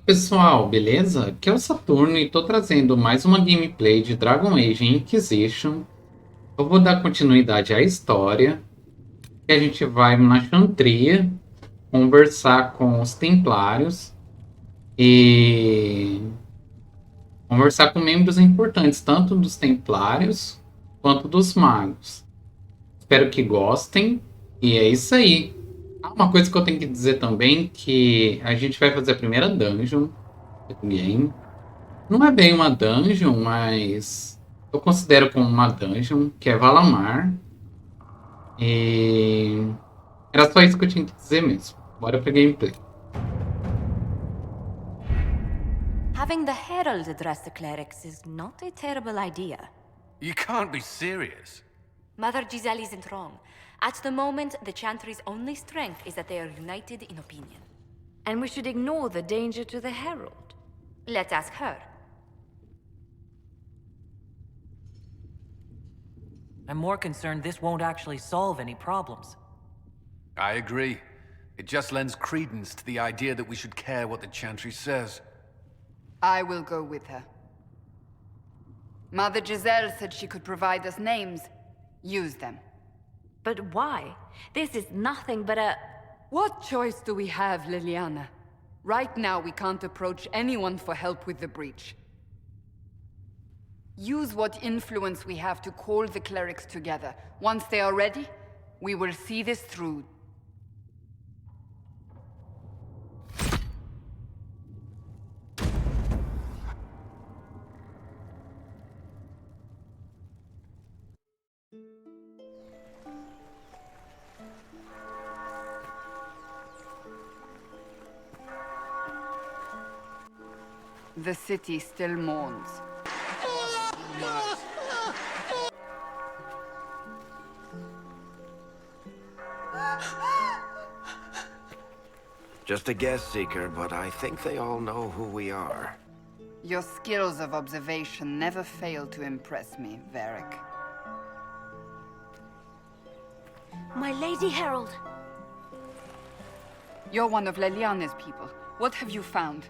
Pessoal, beleza? Aqui é o Saturno e estou trazendo mais uma gameplay de Dragon Age Inquisition. Eu vou dar continuidade à história, que a gente vai na Chantria conversar com os Templários e conversar com membros importantes, tanto dos Templários quanto dos Magos. Espero que gostem e é isso aí. Uma coisa que eu tenho que dizer também que a gente vai fazer a primeira dungeon do game. Não é bem uma dungeon, mas eu considero como uma dungeon, que é Valammar. E era só isso que eu tinha que dizer mesmo. Bora pra gameplay. Having the Herald address the clerics is not a terrible idea. You can't be serious. Mother Giselle isn't wrong. At the moment, the Chantry's only strength is that they are united in opinion. And we should ignore the danger to the Herald. Let's ask her. I'm more concerned this won't actually solve any problems. I agree. It just lends credence to the idea that we should care what the Chantry says. I will go with her. Mother Giselle said she could provide us names. Use them. But why? This is nothing but a... What choice do we have, Liliana? Right now we can't approach anyone for help with the breach. Use what influence we have to call the clerics together. Once they are ready, we will see this through. The city still mourns. Just a guess, Seeker, but I think they all know who we are. Your skills of observation never fail to impress me, Varric. My Lady Herald. You're one of Leliana's people. What have you found?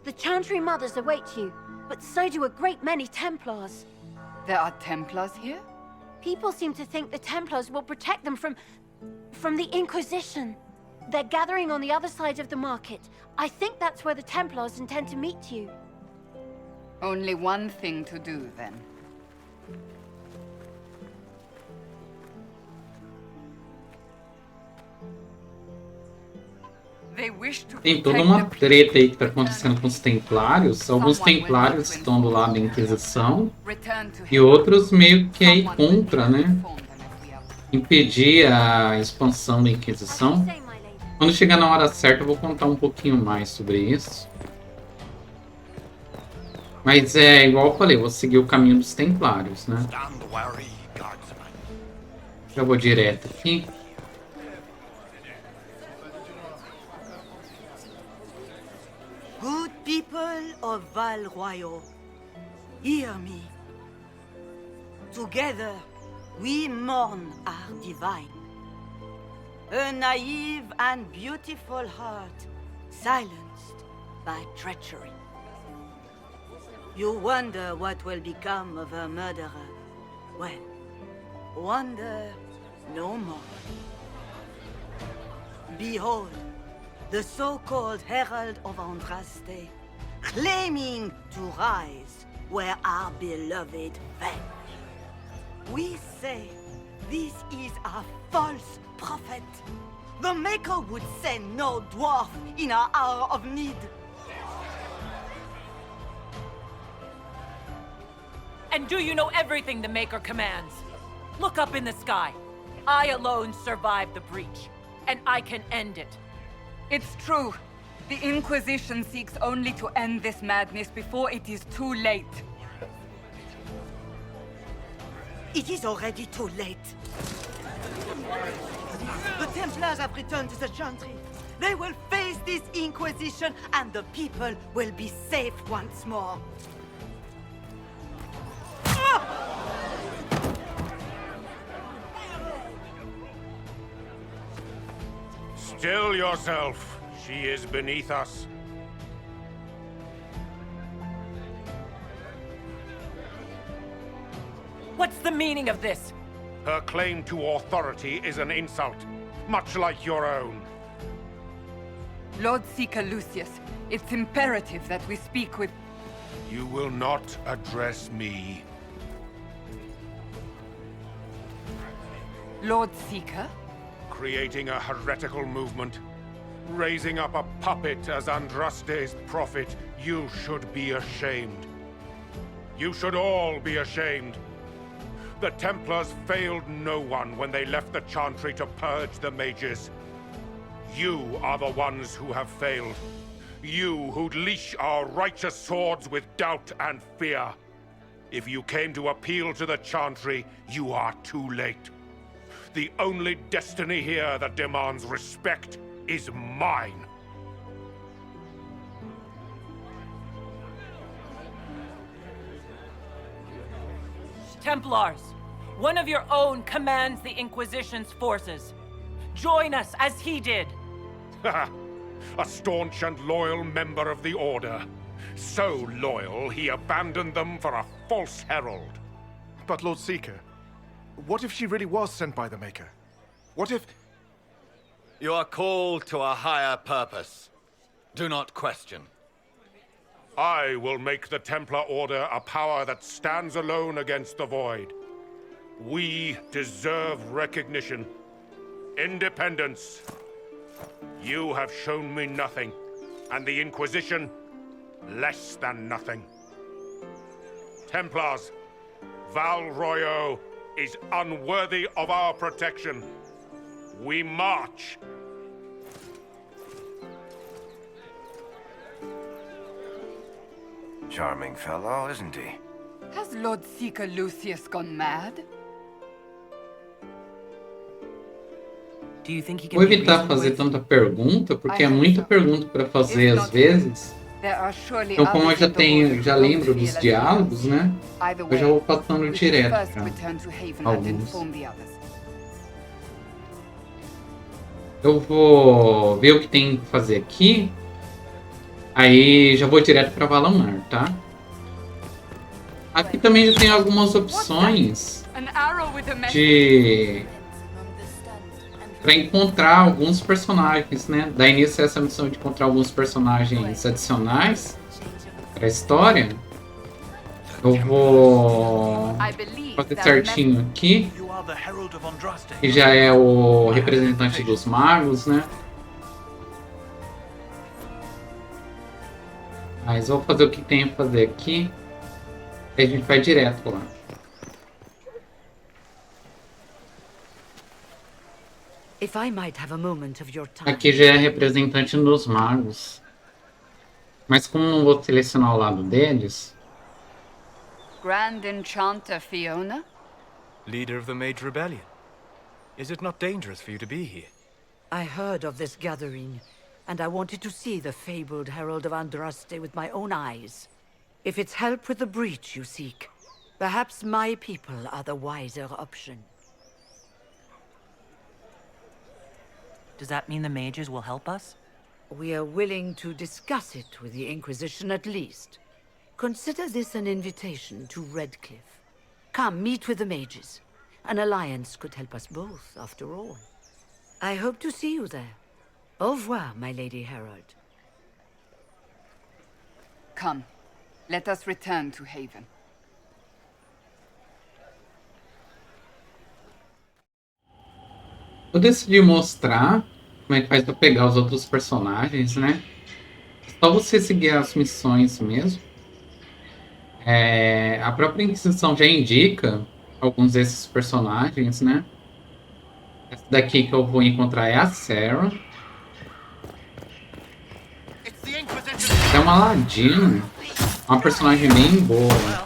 The Chantry Mothers await you, but so do a great many Templars. There are Templars here? People seem to think the Templars will protect them from the Inquisition. They're gathering on the other side of the market. I think that's where the Templars intend to meet you. Only one thing to do, then. Tem toda uma treta aí que tá acontecendo com os Templários. Alguns Templários estão do lado da Inquisição e outros meio que aí contra, né? Impedir a expansão da Inquisição. Quando chegar na hora certa eu vou contar um pouquinho mais sobre isso. Mas é igual eu falei, eu vou seguir o caminho dos Templários, né? Já vou direto aqui. Good people of Val Royal, hear me. Together, we mourn our divine. A naive and beautiful heart, silenced by treachery. You wonder what will become of a murderer. Well, wonder no more. Behold, the so-called Herald of Andraste, claiming to rise where our beloved fell. We say this is a false prophet. The Maker would send no dwarf in our hour of need. And do you know everything the Maker commands? Look up in the sky. I alone survived the breach, and I can end it. It's true. The Inquisition seeks only to end this madness before it is too late. It is already too late. The Templars have returned to the Chantry. They will face this Inquisition and the people will be safe once more. Still yourself. She is beneath us. What's the meaning of this? Her claim to authority is an insult, much like your own. Lord Seeker Lucius, it's imperative that we speak with... You will not address me. Lord Seeker? Creating a heretical movement, raising up a puppet as Andraste's prophet, you should be ashamed. You should all be ashamed. The Templars failed no one when they left the Chantry to purge the mages. You are the ones who have failed. You who'd leash our righteous swords with doubt and fear. If you came to appeal to the Chantry, you are too late. The only destiny here that demands respect is mine. Templars, one of your own commands the Inquisition's forces. Join us as he did. A staunch and loyal member of the Order. So loyal, he abandoned them for a false herald. But Lord Seeker, what if she really was sent by the Maker? What if... You are called to a higher purpose. Do not question. I will make the Templar Order a power that stands alone against the Void. We deserve recognition. Independence. You have shown me nothing, and the Inquisition, less than nothing. Templars, Val Royo is unworthy of our protection. We march. Charming fellow, isn't he? Has Lord Seeker Lucius gone mad? Do you think he can Vou be evitar reasoned fazer with? tanta pergunta, porque é muita pergunta para fazer às vezes. Então, como eu já lembro dos diálogos, né? Eu já vou passando direto para alguns. Eu vou ver o que tem que fazer aqui. Aí já vou direto para Valammar, tá? Aqui também já tem algumas opções para encontrar alguns personagens, né? Dar início a essa missão de encontrar alguns personagens adicionais para a história. Eu vou fazer certinho aqui. Que já é o representante dos magos, né? Mas vou fazer o que tem a fazer aqui. E a gente vai direto lá. Aqui já é representante dos magos. Mas como não vou selecionar o lado deles... Grand Enchanter Fiona? Leader of the Mage Rebellion. Is it not dangerous for you to be here? I heard of this gathering, and I wanted to see the fabled Herald of Andraste with my own eyes. If it's help with the breach you seek, perhaps my people are the wiser option. Does that mean the mages will help us? We are willing to discuss it with the Inquisition at least. Consider this an invitation to Redcliffe. Come, meet with the mages. An alliance could help us both, after all. I hope to see you there. Au revoir, my Lady Herald. Come, let us return to Haven. Eu decidi mostrar como é que faz para pegar os outros personagens, né? Só você seguir as missões mesmo. A própria Inquisição já indica alguns desses personagens, né? Essa daqui que eu vou encontrar é a Sarah. É uma ladina. Uma personagem bem boa.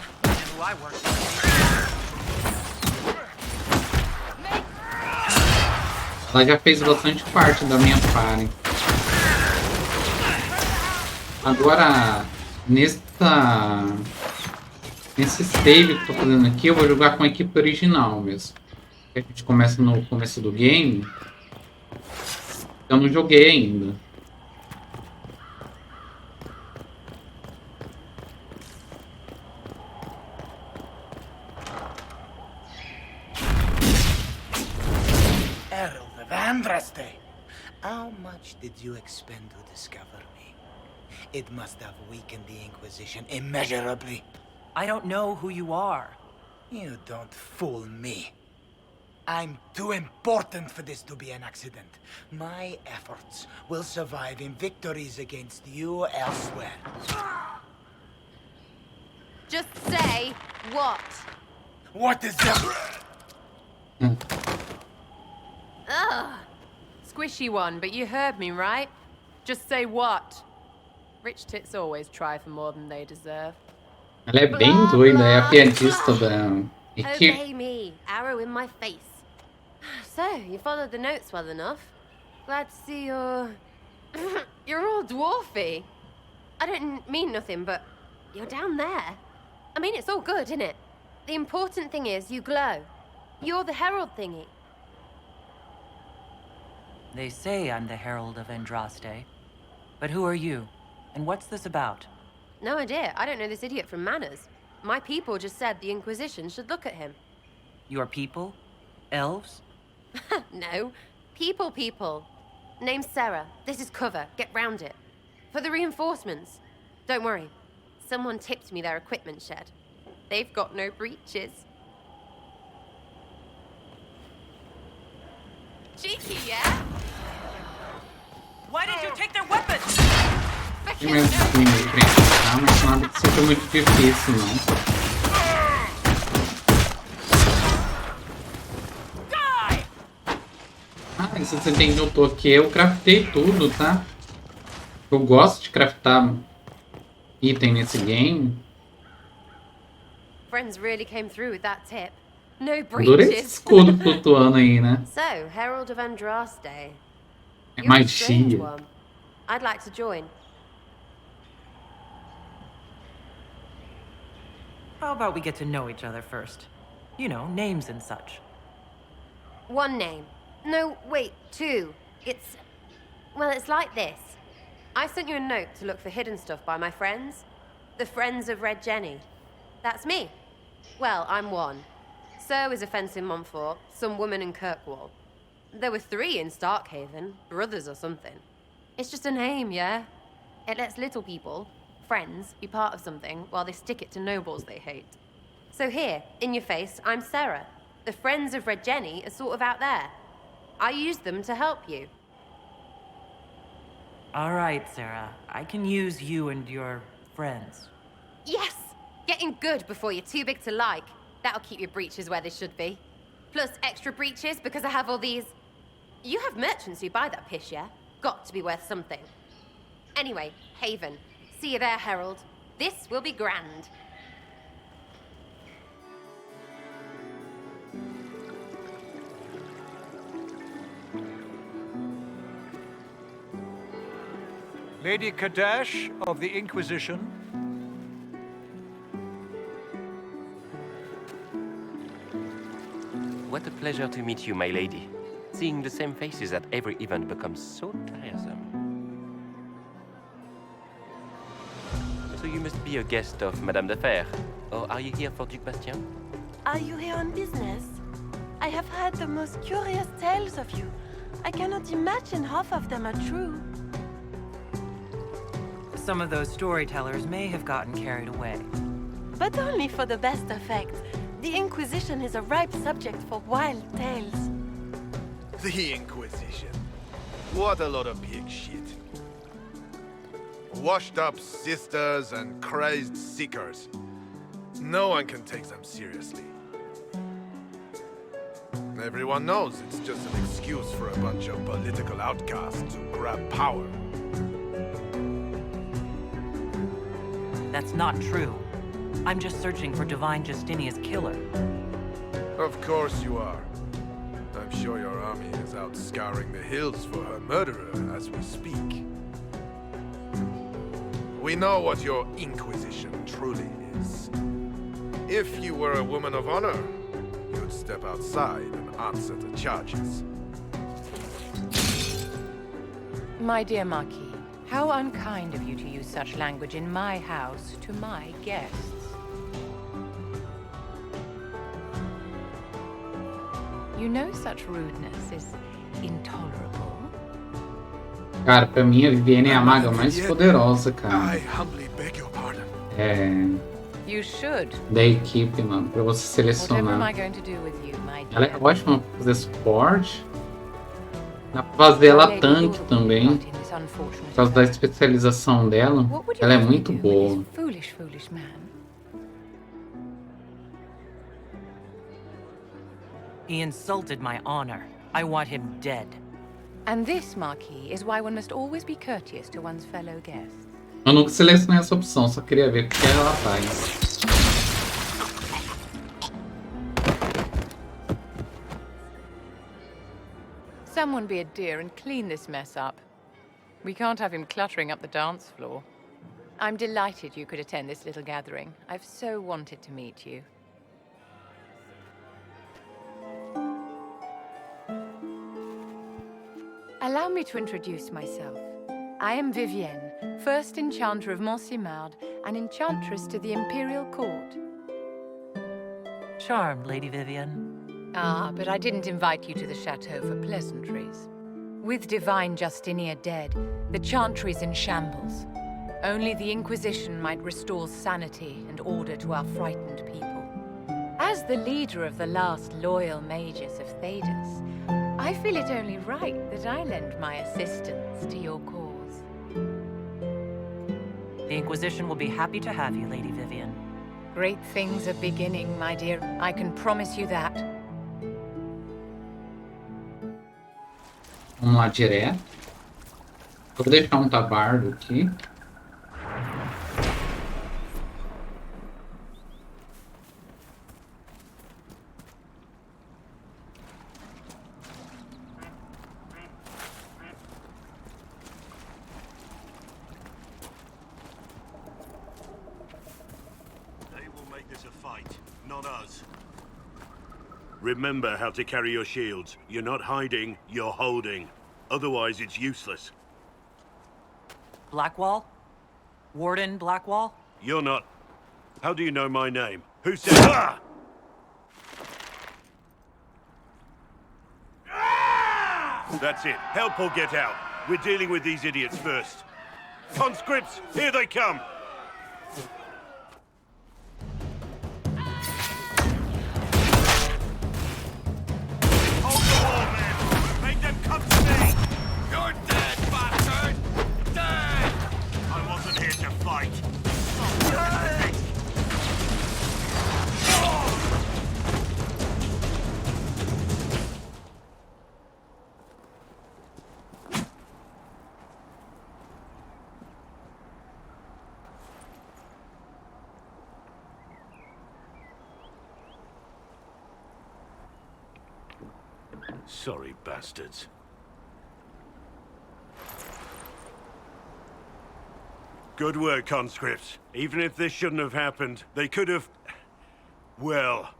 Ela já fez bastante parte da minha party. Agora, nesse save que eu tô fazendo aqui, eu vou jogar com a equipe original mesmo. A gente começa no começo do game. Eu não joguei ainda. Andraste! How much did you expend to discover me? It must have weakened the Inquisition immeasurably. I don't know who you are. You don't fool me. I'm too important for this to be an accident. My efforts will survive in victories against you elsewhere. Just say what? What is that? Ugh. Squishy one, but you heard me, right? Just say what? Rich tits always try for more than they deserve. Ela é bem doida, é a piadista da equipe. Obey me, arrow in my face. So, you followed the notes well enough. Glad to see you're... you're all dwarfy. I don't mean nothing, but you're down there. I mean, it's all good, isn't it? The important thing is you glow. You're the herald thingy. They say I'm the Herald of Andraste. But who are you? And what's this about? No idea. I don't know this idiot from Manners. My people just said the Inquisition should look at him. Your people? Elves? No. People. Name's Sarah. This is cover. Get round it. For the reinforcements. Don't worry. Someone tipped me their equipment shed. They've got no breaches. Cheeky, yeah? Why did you take their weapons? Tem mais um pra enfrentar, mas nada que seja muito difícil, não. Ah, se você tem notou que eu craftei tudo, tá? Eu gosto de craftar item nesse game. Friends really came through with that tip. No Adorei esse breaches. escudo flutuando aí, né? So, Herald of Andraste. É You're a strange magia. one. I'd like to join. How about we get to know each other first? You know, names and such. One name. No, wait, two. Well, it's like this. I sent you a note to look for hidden stuff by my friends. The Friends of Red Jenny. That's me. Well, I'm one. So is a fence in Montfort, some woman in Kirkwall. There were 3 in Starkhaven, brothers or something. It's just a name, yeah? It lets little people, friends, be part of something while they stick it to nobles they hate. So here, in your face, I'm Sarah. The Friends of Red Jenny are sort of out there. I use them to help you. All right, Sarah. I can use you and your friends. Yes! Getting good before you're too big to like. That'll keep your breeches where they should be. Plus extra breeches because I have all these... You have merchants who buy that piss, yeah? Got to be worth something. Anyway, Haven. See you there, Herald. This will be grand. Lady Kadash of the Inquisition. What a pleasure to meet you, my lady. Seeing the same faces at every event becomes so tiresome. So you must be a guest of Madame de Fer, or are you here for Duc Bastien? Are you here on business? I have heard the most curious tales of you. I cannot imagine half of them are true. Some of those storytellers may have gotten carried away. But only for the best effect. The Inquisition is a ripe subject for wild tales. The Inquisition. What a lot of pig shit. Washed up sisters and crazed seekers. No one can take them seriously. Everyone knows it's just an excuse for a bunch of political outcasts to grab power. That's not true. I'm just searching for Divine Justinia's killer. Of course you are. I'm sure your army is out scouring the hills for her murderer as we speak. We know what your Inquisition truly is. If you were a woman of honor, you'd step outside and answer the charges. My dear Marquis, how unkind of you to use such language in my house to my guests. You know such rudeness is intolerable? Cara, pra mim a Vivienne é a maga mais poderosa, cara. You should. Da equipe, mano, pra você Whatever am I selecionar. going to do with you, my Ela dear? é ótima pra fazer suporte. Dá pra fazer ela tanque também. Por causa da especialização dela. Ela é muito boa. Foolish, foolish man. He insulted my honor. I want him dead. And this, Marquis, is why one must always be courteous to one's fellow guests. Eu nunca selecionei essa opção, só queria ver o que ela faz. Someone be a dear and clean this mess up. We can't have him cluttering up the dance floor. I'm delighted you could attend this little gathering. I've so wanted to meet you. Allow me to introduce myself. I am Vivienne, first enchanter of Montsimard and enchantress to the Imperial Court. Charmed, Lady Vivienne. Ah, but I didn't invite you to the chateau for pleasantries. With divine Justinia dead, the chantry's in shambles. Only the Inquisition might restore sanity and order to our frightened people. As the leader of the last loyal mages of Thedas, I feel it only right that I lend my assistance to your cause. The Inquisition will be happy to have you, Lady Vivienne. Great things are beginning, my dear. I can promise you that. Vamos lá direto. Vou deixar um tabardo aqui. Remember how to carry your shields. You're not hiding, you're holding. Otherwise, it's useless. Blackwall? Warden Blackwall? You're not... How do you know my name? Who said... Ah! That's it. Help or get out. We're dealing with these idiots first. Conscripts, here they come! Sorry, bastards. Good work, conscripts. Even if this shouldn't have happened, they could have... Well,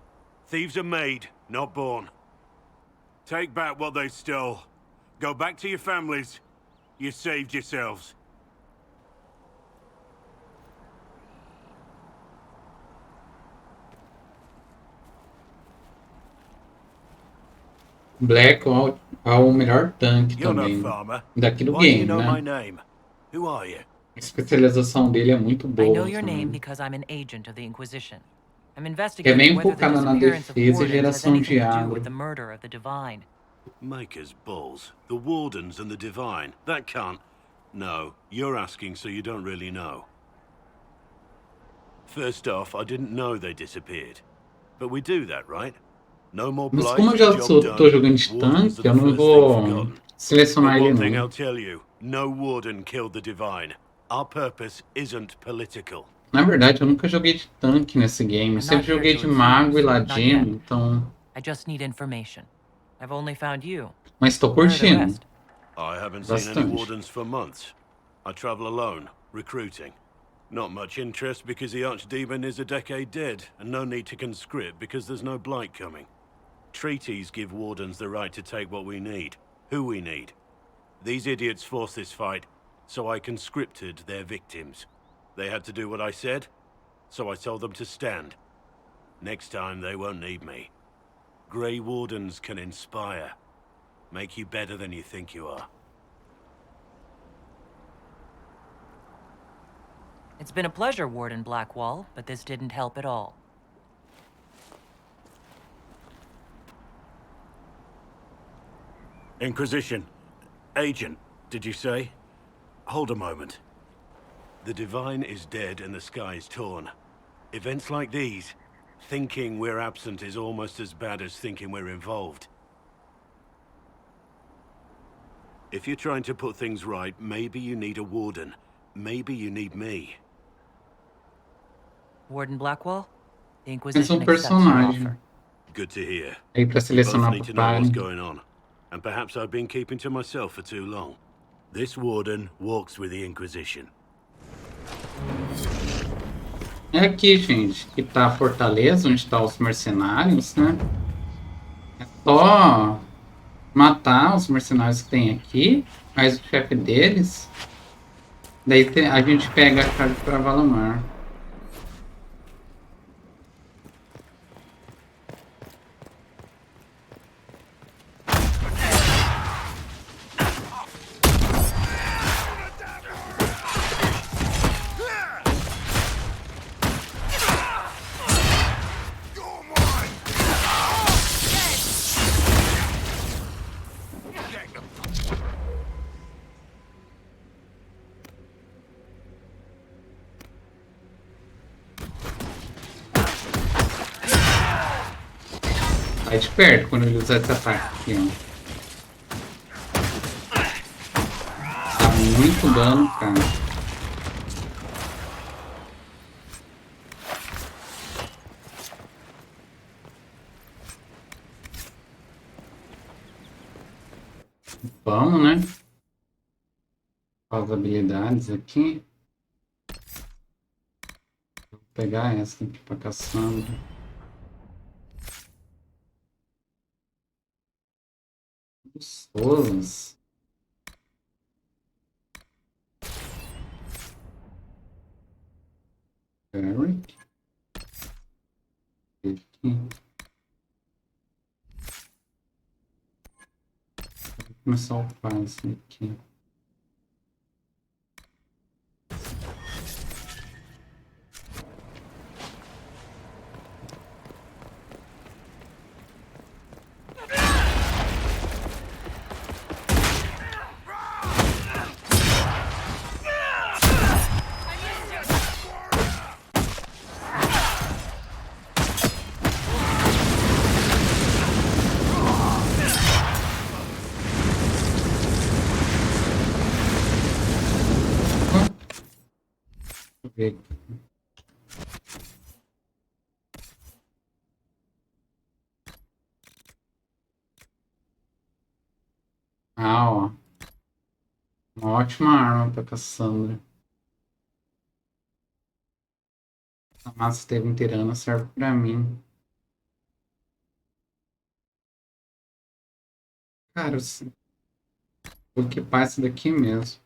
thieves are made, not born. Take back what they stole. Go back to your families. You saved yourselves. Blackwall é o melhor tanque também daqui do game, né? A especialização dele é muito boa. I know your name também. because I'm an agent of the Inquisition. I'm É investigating bem whether the focada na disappearance of defesa e wardens has geração de anything to do agro. with the murder of the Divine. Maker's balls. The Wardens and the Divine. That can't... No, you're asking so you don't really know. First off, I didn't know they disappeared. But we do that, right? No more Mas blight, como eu já job tô done. jogando de Wardens tanque, are eu the não first vou thing forgotten. selecionar But ele one thing não. I'll tell you, no Warden killed the Divine. Our purpose isn't political. Na verdade, eu nunca joguei de tanque nesse game. Eu sempre joguei de mago e ladino, então... I just need information. I've only found you. Mas tô Where are the curtindo. rest? I haven't seen any Bastante. Wardens for months. I travel alone, recruiting. Not much interest because the Archdemon is a decade dead, and no need to conscript because there's no blight coming. Treaties give Wardens the right to take what we need, who we need. These idiots forced this fight, so I conscripted their victims. They had to do what I said, so I told them to stand. Next time they won't need me. Grey Wardens can inspire. make you better than you think you are. It's been a pleasure, Warden Blackwall, but this didn't help at all. Inquisition. Agent, did you say? Hold a moment. The Divine is dead and the sky is torn. Events like these, thinking we're absent is almost as bad as thinking we're involved. If you're trying to put things right, maybe you need a warden. Maybe you need me. Warden Blackwall, the Esse é Inquisition um accepts your personagem. offer. Good to hear. Aí pra You selecionar both need pro to know what's pai. going on. And perhaps I've been keeping to myself for too long. This warden walks with the Inquisition. É aqui, gente, que tá a fortaleza, onde tá os mercenários, né? É só matar os mercenários que tem aqui, faz o chefe deles. Daí a gente pega a chave pra Valammar. Vai de perto quando ele usar esse ataque aqui, ó. Dá muito dano, cara. Vamos, né? As habilidades aqui. Vou pegar essa aqui pra Cassandra. Gostoso. Eric. Aqui. Vou começar a upar isso aqui. Ah, ó. Uma ótima arma pra Cassandra. A massa teve inteirana serve pra mim. Cara, vou equipar essa daqui mesmo.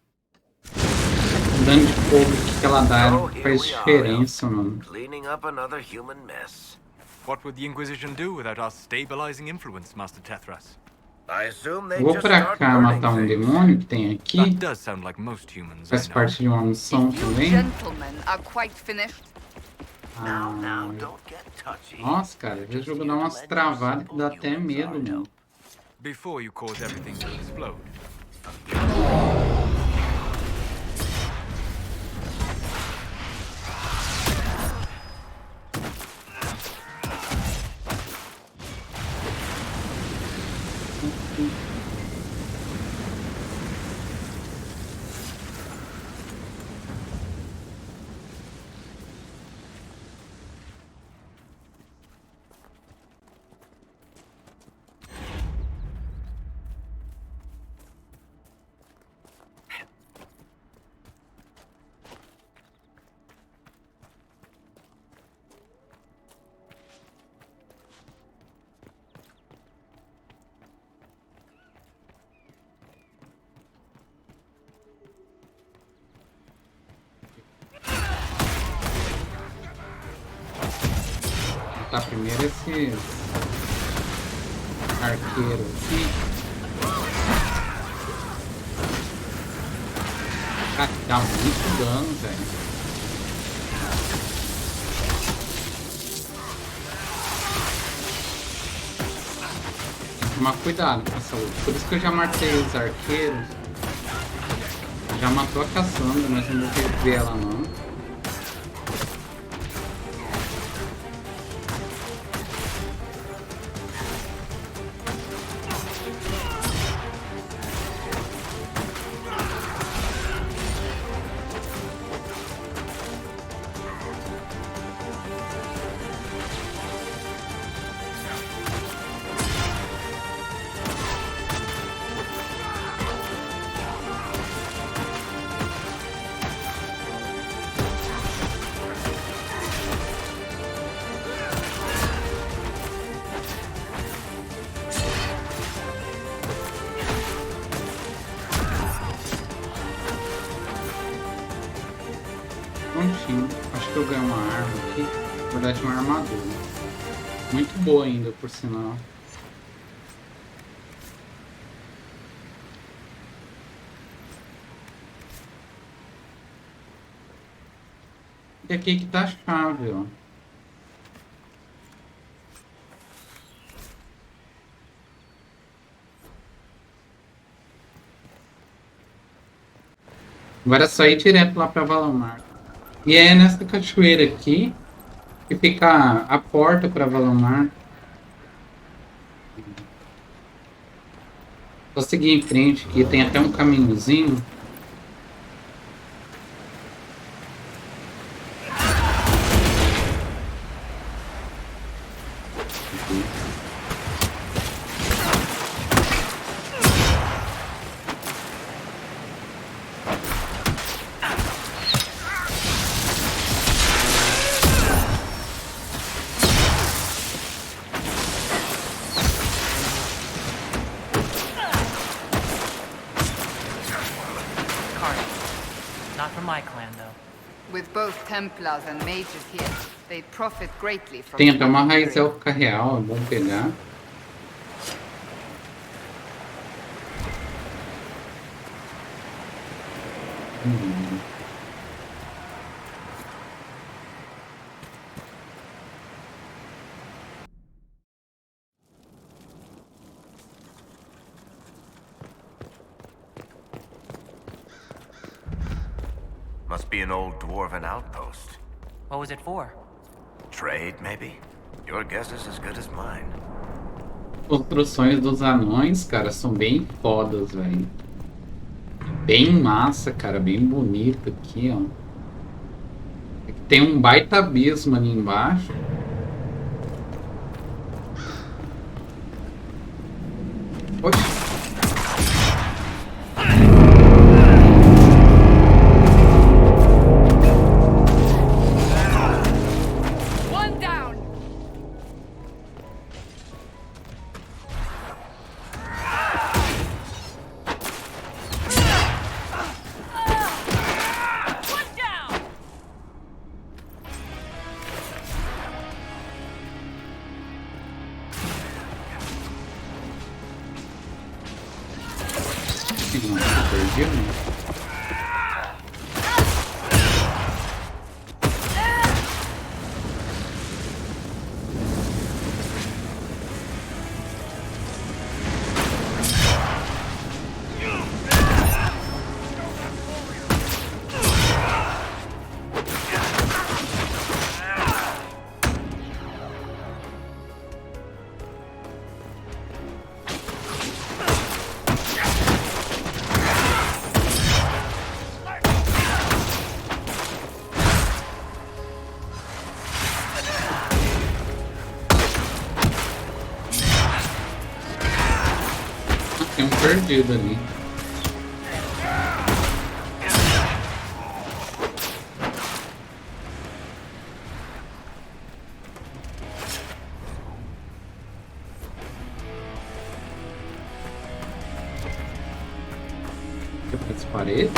O dano de fogo que ela dá faz diferença, mano. Cleaning up another human mess. What would the Inquisition do without our stabilizing influence, Master Tethras? I assume they Vou just pra start cá burning matar um things. demônio que tem aqui. That does sound like most humans, Faz I know. parte de uma missão If you também. gentlemen are quite finished, Ah, nossa, cara, esse jogo dá umas travadas que dá até medo, mano. Before you cause everything to explode. Tá, primeiro esse arqueiro aqui. Cara, dá muito dano, velho. Tomar cuidado com a saúde. Por isso que eu já matei os arqueiros. Já matou a Cassandra, mas não vou ver ela não. Prontinho. Acho que eu ganho uma arma aqui. Na verdade, uma armadura. Muito boa ainda, por sinal. E aqui que tá a chave, ó. Agora é só ir direto lá pra Valammar. E é nessa cachoeira aqui que fica a porta pra Valammar. Só seguir em frente aqui, tem até um caminhozinho. Not from my clan, though. With both Templars and mages here, they profit greatly from Tem até uma raiz élfica real, é bom pegar. Must be an old dwarven outpost. What was it for? Trade, maybe? Your guess is as good as mine. Construções dos anões, cara, são bem fodas, velho. Bem massa, cara, bem bonito aqui, ó. Tem um baita abismo ali embaixo. Oxe. Tem um perdido ali. Quebra as paredes.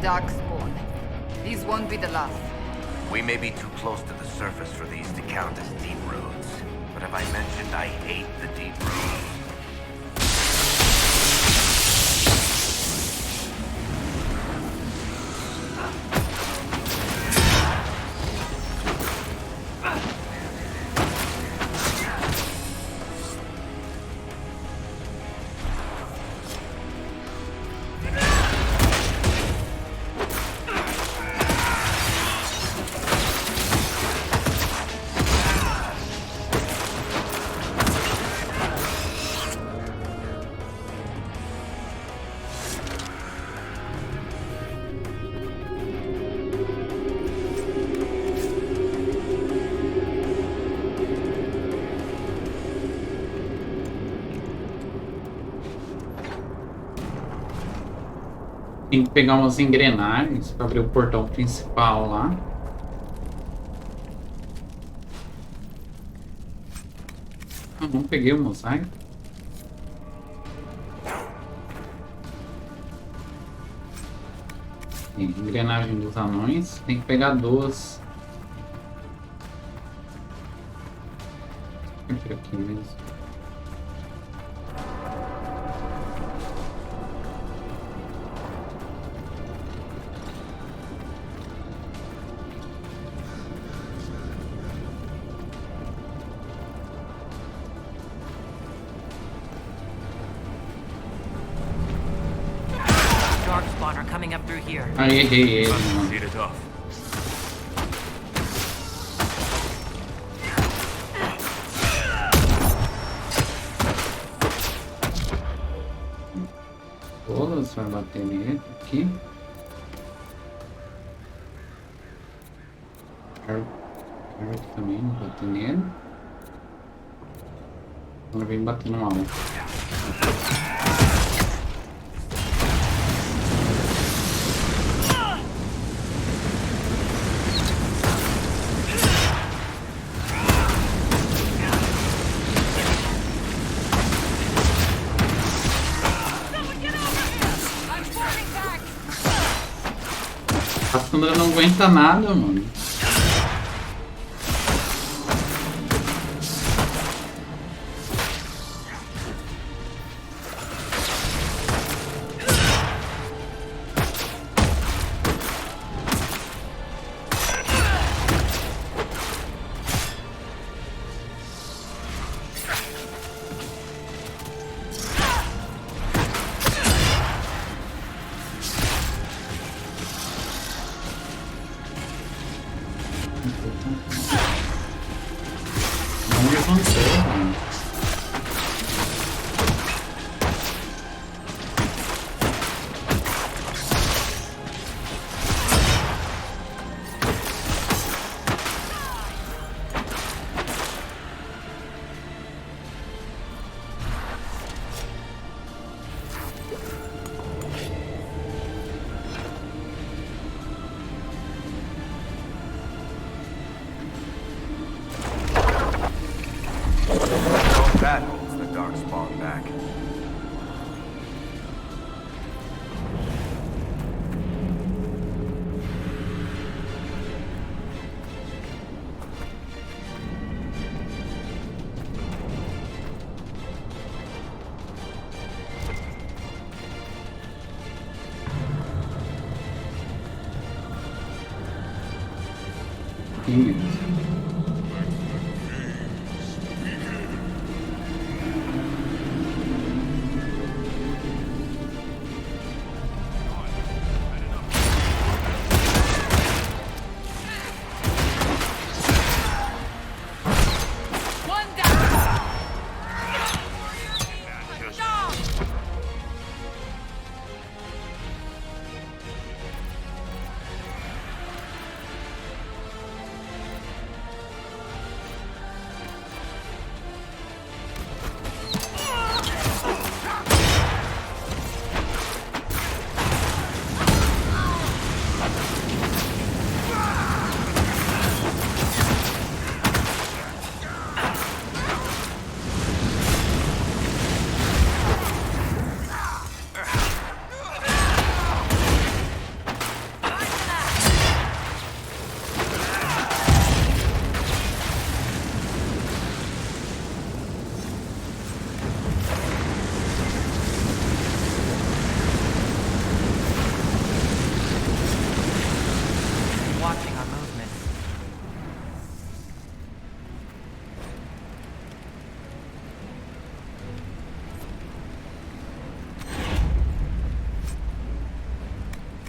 Darkspawn. These won't be the last. We may be too close to the surface for these to count as deep roads. But have I mentioned I hate the deep roads? Tem que pegar umas engrenagens para abrir o portão principal lá. Ah, não peguei o mosaico. Engrenagem dos anões. Tem que pegar 2. É por aqui mesmo. Aí errei ele, mano. Todas vai bater nele aqui. Aberto também, não bater nele. Agora vem bater no alvo. A Sandra não aguenta nada, mano. Não levantou, mano. That holds the Darkspawn back.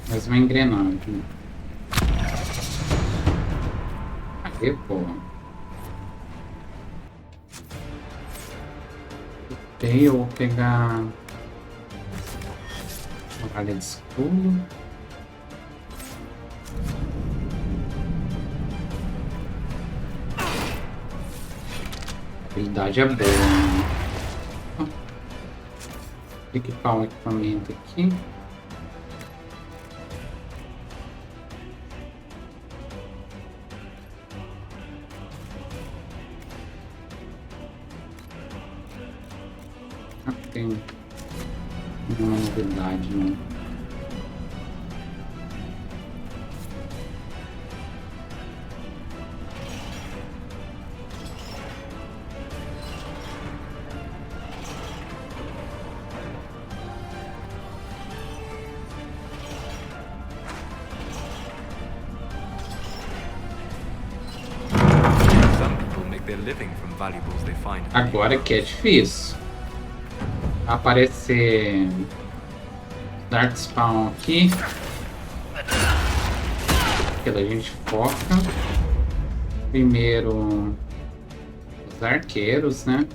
Mais uma engrenagem. Aí, pô. Eu vou pegar muralha de escudo. A habilidade é boa. Vou equipar um equipamento aqui. Tem uma novidade, né? Some people make their living from valuables they find. Agora que é difícil. Aparecer Dark Spawn aqui. Aquela a gente foca. Primeiro os arqueiros, né?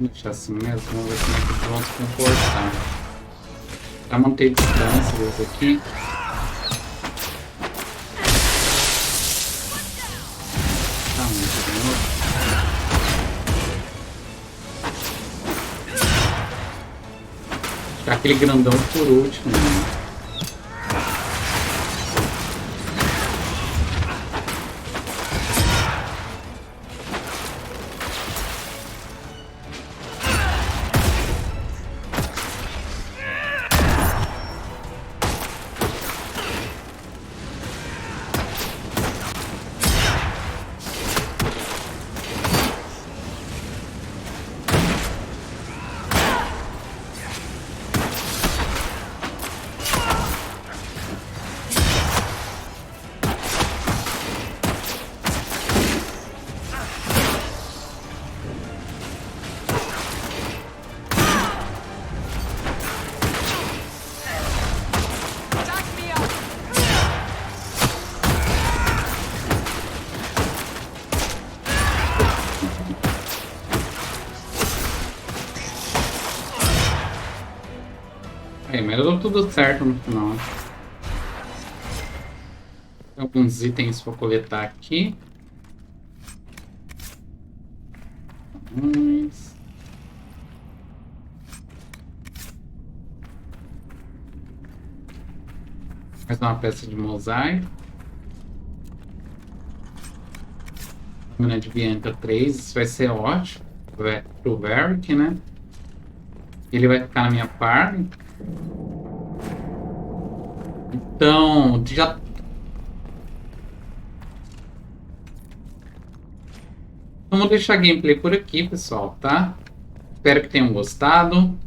Vou deixar assim mesmo, vamos ver como é que eles vão se comportar. Pra manter distâncias aqui. Aquele grandão por último, né? Aí, mas deu tudo certo no final. Tem alguns itens para coletar aqui. Mais uma peça de mosaico. Lâmina de Bianca 3, isso vai ser ótimo pro Varric, né? Ele vai ficar na minha party. Então, já... Vamos deixar a gameplay por aqui, pessoal, tá? Espero que tenham gostado.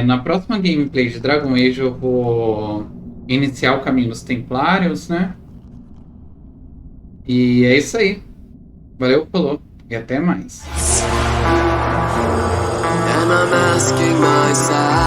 Na próxima gameplay de Dragon Age eu vou iniciar o caminho dos Templários, né? E é isso aí. Valeu, falou e até mais. And I'm asking myself